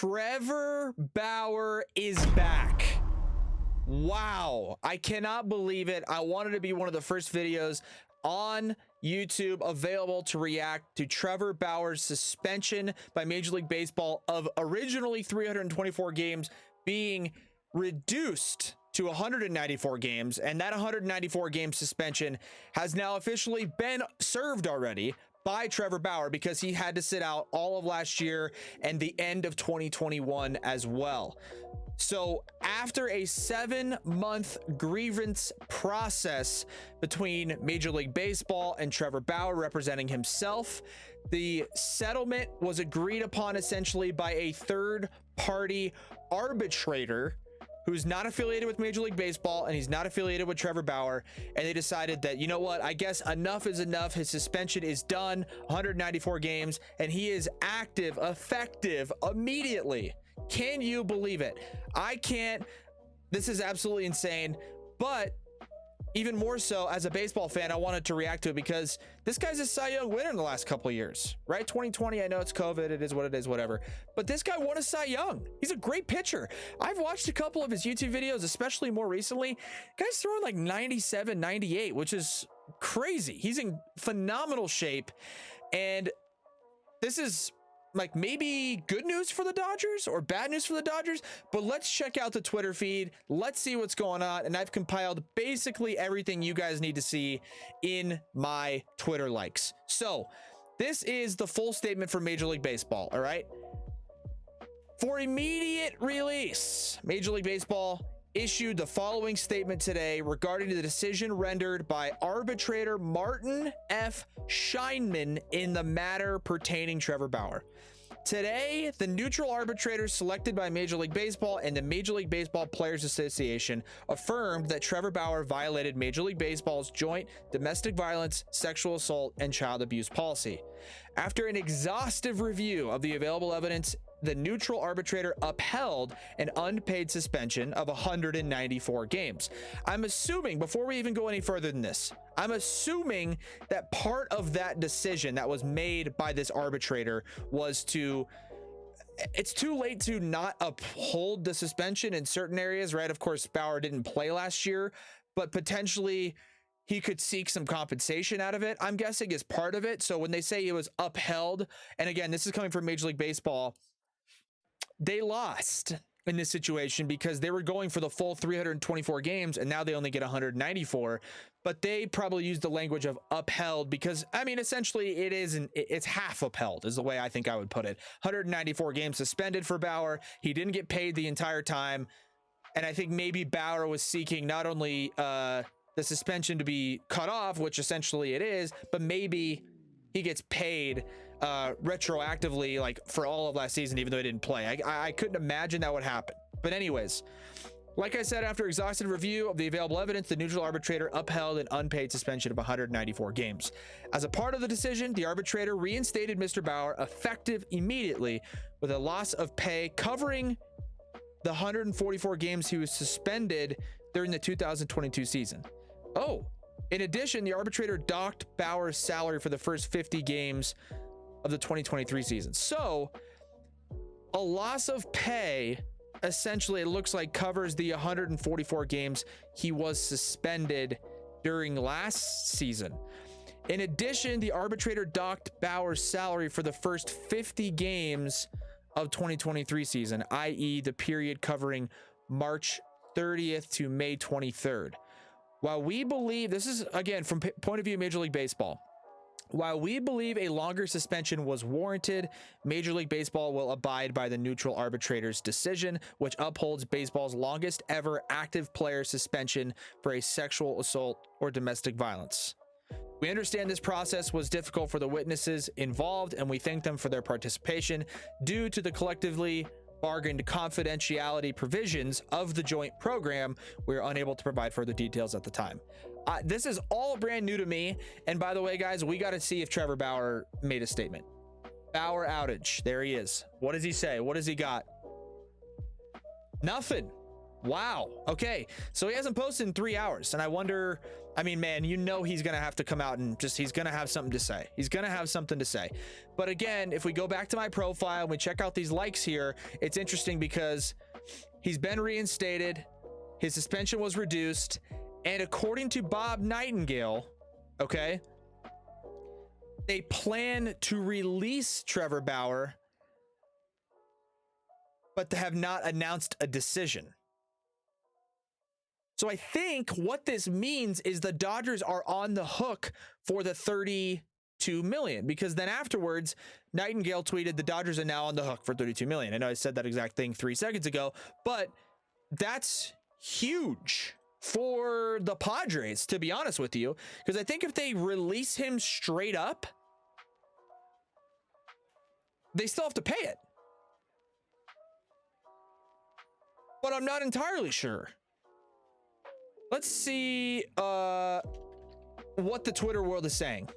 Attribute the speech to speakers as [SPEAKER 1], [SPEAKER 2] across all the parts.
[SPEAKER 1] Trevor Bauer is back. Wow, I cannot believe it. I wanted to be one of the first videos on YouTube available to react to Trevor Bauer's suspension by Major League Baseball of originally 324 games being reduced to 194 games, and that 194 game suspension has now officially been served already by Trevor Bauer because he had to sit out all of last year and the end of 2021 as well. So after a 7-month grievance process between Major League Baseball and Trevor Bauer representing himself, the settlement was agreed upon essentially by a third-party arbitrator who's not affiliated with Major League Baseball, and he's not affiliated with Trevor Bauer, and they decided that, you know what, I guess enough is enough. His suspension is done, 194 games, and he is active, effective immediately. Can you believe it? I can't. This is absolutely insane, but even more so as a baseball fan, I wanted to react to it because this guy's a Cy Young winner in the last couple of years, right? 2020, I know it's COVID, it is what it is, whatever. But this guy won a Cy Young. He's a great pitcher. I've watched a couple of his YouTube videos, especially more recently. Guy's throwing like 97, 98, which is crazy. He's in phenomenal shape. And this is like maybe good news for the Dodgers or bad news for the Dodgers, but let's check out the Twitter feed. Let's see what's going on. And I've compiled basically everything you guys need to see in my Twitter likes. So this is the full statement for Major League Baseball. All right. For immediate release, Major League Baseball issued the following statement today regarding the decision rendered by arbitrator Martin F. Scheinman in the matter pertaining Trevor Bauer. Today, the neutral arbitrator selected by Major League Baseball and the Major League Baseball Players Association affirmed that Trevor Bauer violated Major League Baseball's joint domestic violence, sexual assault, and child abuse policy. After an exhaustive review of the available evidence, the neutral arbitrator upheld an unpaid suspension of 194 games. I'm assuming, before we even go any further than this, I'm assuming that part of that decision that was made by this arbitrator was to, it's too late to not uphold the suspension in certain areas, right? Of course, Bauer didn't play last year, but potentially he could seek some compensation out of it, I'm guessing, is part of it. So when they say it was upheld, and again, this is coming from Major League Baseball, they lost in this situation because they were going for the full 324 games and now they only get 194, but they probably used the language of upheld because, I mean, essentially it's half upheld is the way I think I would put it. 194 games suspended for Bauer. He didn't get paid the entire time. And I think maybe Bauer was seeking not only the suspension to be cut off, which essentially it is, but maybe he gets paid retroactively, like for all of last season, even though he didn't play. I couldn't imagine that would happen. But anyways, like I said, after exhaustive review of the available evidence, the neutral arbitrator upheld an unpaid suspension of 194 games. As a part of the decision, the arbitrator reinstated Mr. Bauer effective immediately with a loss of pay covering the 144 games he was suspended during the 2022 season. Oh, in addition, the arbitrator docked Bauer's salary for the first 50 games of the 2023 season. So a loss of pay, essentially, it looks like covers the 144 games he was suspended during last season. In addition, the arbitrator docked Bauer's salary for the first 50 games of 2023 season, i.e. the period covering March 30th to May 23rd. While we believe, this is again from point of view of Major League Baseball, while we believe a longer suspension was warranted, Major League Baseball will abide by the neutral arbitrator's decision, which upholds baseball's longest ever active player suspension for a sexual assault or domestic violence. We understand this process was difficult for the witnesses involved, and we thank them for their participation. Due to the collectively bargained confidentiality provisions of the joint program, we are unable to provide further details at the time. This is all brand new to me. And by the way, guys, we got to see if Trevor Bauer made a statement. Bauer outage. There he is. What does he say? What does he got? Nothing. Wow. Okay. So he hasn't posted in 3 hours. And I wonder I mean, man, you know he's going to have to come out and he's going to have something to say. He's going to have something to say. But again, if we go back to my profile and we check out these likes here, it's interesting because he's been reinstated, his suspension was reduced, and according to Bob Nightingale, okay, they plan to release Trevor Bauer, but they have not announced a decision. So I think what this means is the Dodgers are on the hook for the $32 million, because then afterwards, Nightingale tweeted the Dodgers are now on the hook for $32 million. I know I said that exact thing 3 seconds ago, but that's huge for the Padres, to be honest with you, because I think if they release him straight up, they still have to pay it. But I'm not entirely sure. Let's see what the Twitter world is saying.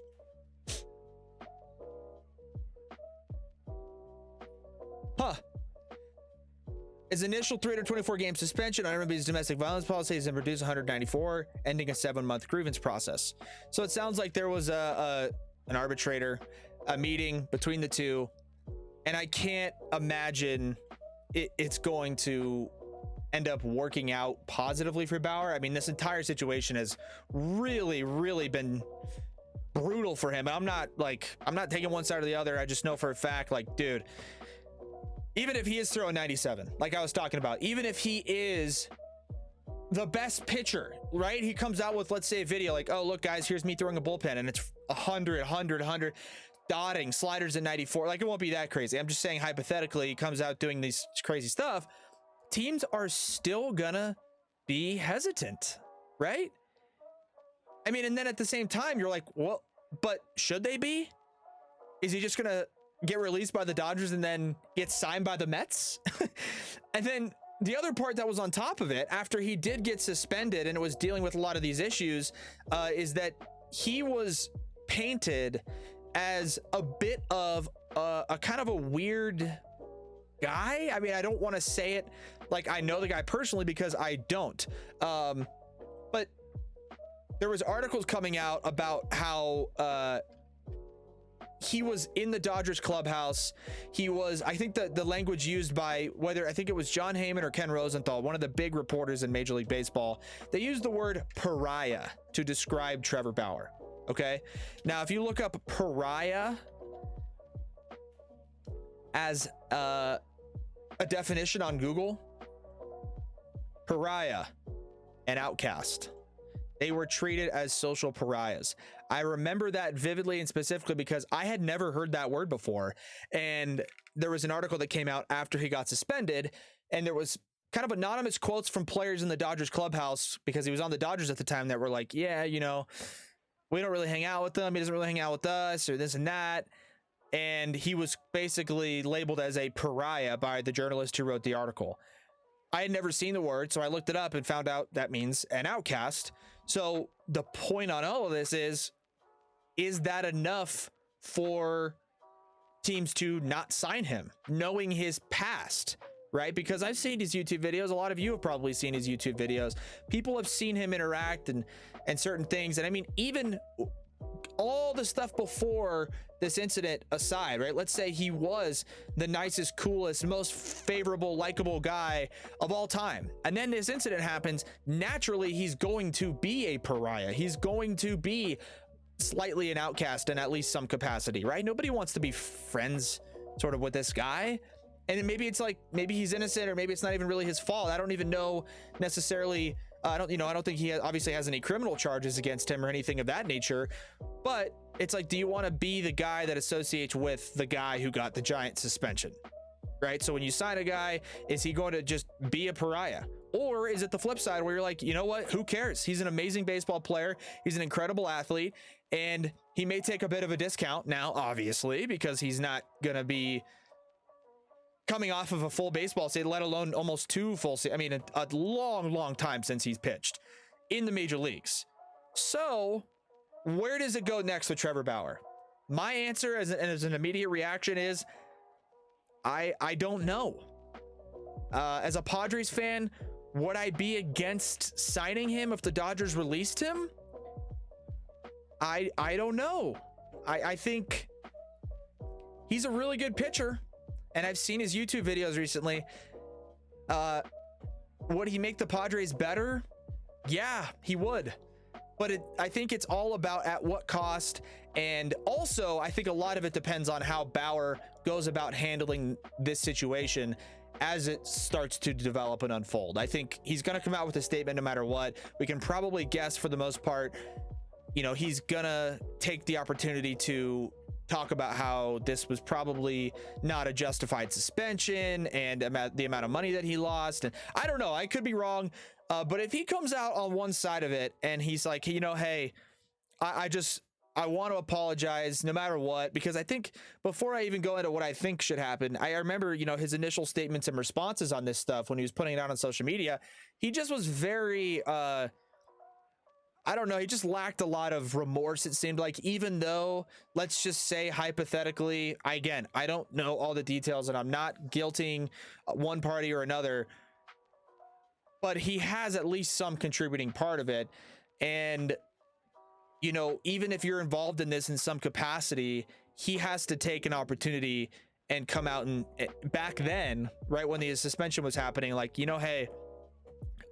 [SPEAKER 1] His initial 324 game suspension on MLB's domestic violence policy has been reduced to 194, ending a 7-month grievance process. So it sounds like there was an arbitrator, a meeting between the two, and I can't imagine it's going to end up working out positively for Bauer. I mean, this entire situation has really, really been brutal for him. I'm not taking one side or the other. I just know for a fact, like, dude, even if he is throwing 97, like I was talking about, even if he is the best pitcher, right? He comes out with, let's say, a video like, oh, look, guys, here's me throwing a bullpen, and it's 100, dotting, sliders at 94. Like, it won't be that crazy. I'm just saying, hypothetically, he comes out doing these crazy stuff. Teams are still gonna be hesitant, right? I mean, and then at the same time, you're like, well, but should they be? Is he just gonna get released by the Dodgers and then get signed by the Mets? And then the other part that was on top of it, after he did get suspended and it was dealing with a lot of these issues, is that he was painted as a bit of a kind of a weird guy. I mean, I don't want to say it like I know the guy personally, because I don't. But there was articles coming out about how he was in the Dodgers clubhouse. He was, I think that the language used by, whether I think it was John Heyman or Ken Rosenthal, one of the big reporters in Major League Baseball, they used the word pariah to describe Trevor Bauer. Okay. Now, if you look up pariah as a definition on Google, pariah, an outcast. They were treated as social pariahs. I remember that vividly and specifically because I had never heard that word before. And there was an article that came out after he got suspended, and there was kind of anonymous quotes from players in the Dodgers clubhouse, because he was on the Dodgers at the time, that were like, yeah, you know, we don't really hang out with him. He doesn't really hang out with us, or this and that. And he was basically labeled as a pariah by the journalist who wrote the article. I had never seen the word, so I looked it up and found out that means an outcast. So the point on all of this is that enough for teams to not sign him, knowing his past, right? Because I've seen his YouTube videos. A lot of you have probably seen his YouTube videos. People have seen him interact and certain things. And I mean, even all the stuff before this incident aside, right? Let's say he was the nicest, coolest, most favorable, likable guy of all time. And then this incident happens. Naturally, he's going to be a pariah. He's going to be slightly an outcast in at least some capacity, right? Nobody wants to be friends sort of with this guy. And maybe it's like, maybe he's innocent, or maybe it's not even really his fault. I don't even know necessarily. I don't think he obviously has any criminal charges against him or anything of that nature. But it's like, do you want to be the guy that associates with the guy who got the giant suspension, right? So when you sign a guy, is he going to just be a pariah? Or is it the flip side where you're like, you know what? Who cares? He's an amazing baseball player. He's an incredible athlete. And he may take a bit of a discount now, obviously, because he's not going to be coming off of a full baseball season, let alone almost 2 full seasons. I mean, a long time since he's pitched in the major leagues. So where does it go next with Trevor Bauer? My answer as an immediate reaction is, I don't know. As a Padres fan, would I be against signing him if the Dodgers released him? I don't know. I think he's a really good pitcher, and I've seen his YouTube videos recently. Would he make the Padres better? Yeah, he would. But I think it's all about at what cost. And also, I think a lot of it depends on how Bauer goes about handling this situation as it starts to develop and unfold. I think he's going to come out with a statement no matter what. We can probably guess for the most part, you know, he's going to take the opportunity to talk about how this was probably not a justified suspension and the amount of money that he lost. And I don't know, I could be wrong. But if he comes out on one side of it and he's like, you know, hey, I want to apologize no matter what, because I think before I even go into what I think should happen, I remember, you know, his initial statements and responses on this stuff when he was putting it out on social media. He just was very, I don't know, he just lacked a lot of remorse, it seemed like, even though, let's just say hypothetically, I don't know all the details and I'm not guilting one party or another, but he has at least some contributing part of it. And, you know, even if you're involved in this in some capacity, he has to take an opportunity and come out and back then, right when the suspension was happening, like, you know, hey,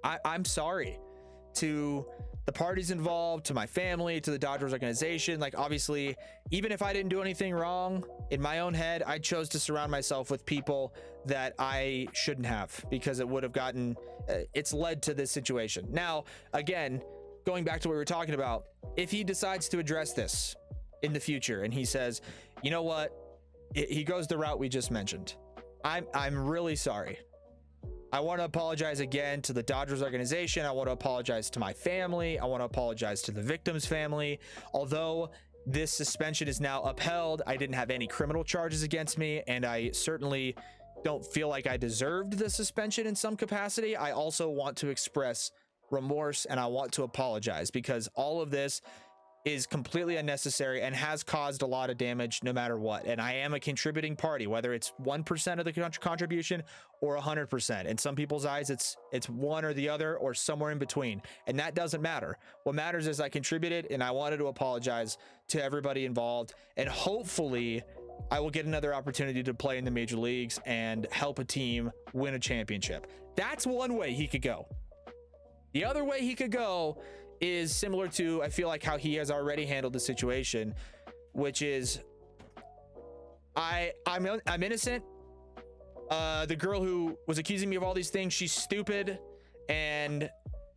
[SPEAKER 1] I'm sorry to the parties involved, to my family, to the Dodgers organization. Like, obviously, even if I didn't do anything wrong in my own head, I chose to surround myself with people that I shouldn't have, because it would have gotten, it's led to this situation. Now, again, going back to what we were talking about, if he decides to address this in the future and he says, you know what, he goes the route we just mentioned, I'm really sorry. I want to apologize again to the Dodgers organization. I want to apologize to my family. I want to apologize to the victim's family. Although this suspension is now upheld, I didn't have any criminal charges against me, and I certainly don't feel like I deserved the suspension in some capacity. I also want to express remorse and I want to apologize, because all of this is completely unnecessary and has caused a lot of damage no matter what. And I am a contributing party, whether it's 1% of the contribution or 100%. In some people's eyes, it's one or the other or somewhere in between. And that doesn't matter. What matters is I contributed, and I wanted to apologize to everybody involved. And hopefully I will get another opportunity to play in the major leagues and help a team win a championship. That's one way he could go. The other way he could go is similar to, I feel like, how he has already handled the situation, which is I'm innocent. The girl who was accusing me of all these things, she's stupid, and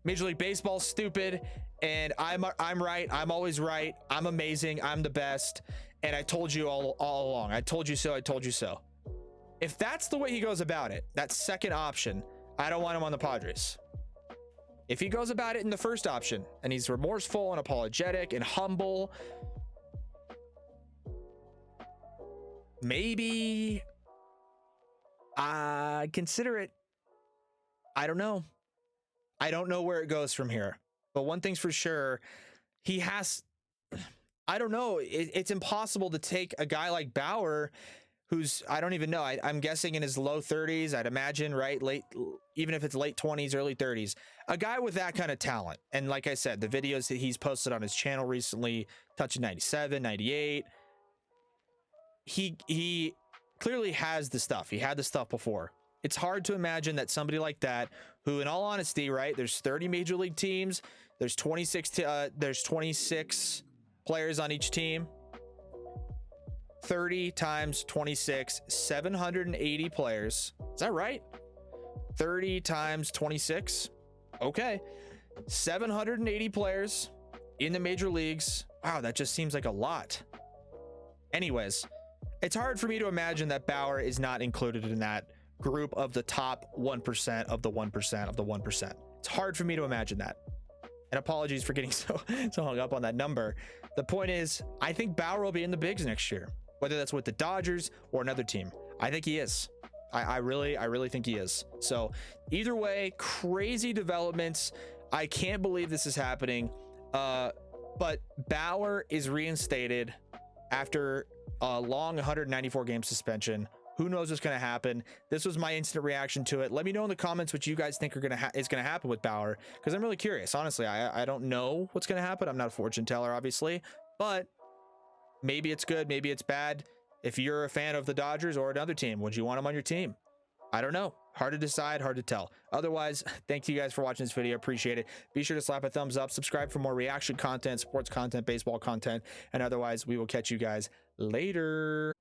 [SPEAKER 1] Major League Baseball's stupid, and I'm right. I'm always right. I'm amazing. I'm the best. And I told you all along. I told you so. I told you so. If that's the way he goes about it, that second option, I don't want him on the Padres. If he goes about it in the first option and he's remorseful and apologetic and humble, maybe I consider it. I don't know. I don't know where it goes from here. But one thing's for sure, he has, I don't know. It's impossible to take a guy like Bauer, who's, I don't even know. I'm guessing in his low 30s, I'd imagine, right? Even if it's late 20s, early 30s. A guy with that kind of talent. And like I said, the videos that he's posted on his channel recently, touching 97, 98. He clearly has the stuff. He had the stuff before. It's hard to imagine that somebody like that, who, in all honesty, right, there's 30 major league teams. There's 26 players on each team. 30 times 26, 780 players. Is that right? 30 times 26. Okay. 780 players in the major leagues. Wow, that just seems like a lot. Anyways, it's hard for me to imagine that Bauer is not included in that group of the top 1% of the 1% of the 1%. It's hard for me to imagine that. And apologies for getting so hung up on that number. The point is, I think Bauer will be in the bigs next year, whether that's with the Dodgers or another team. I think he is. I really think he is. So either way, crazy developments. I can't believe this is happening. But Bauer is reinstated after a long 194 game suspension. Who knows what's going to happen? This was my instant reaction to it. Let me know in the comments what you guys think is going to happen with Bauer, because I'm really curious. Honestly, I don't know what's going to happen. I'm not a fortune teller, obviously, but maybe it's good, maybe it's bad. If you're a fan of the Dodgers or another team, would you want him on your team? I don't know. Hard to decide, hard to tell. Otherwise, thank you guys for watching this video. Appreciate it. Be sure to slap a thumbs up, subscribe for more reaction content, sports content, baseball content, and otherwise, we will catch you guys later.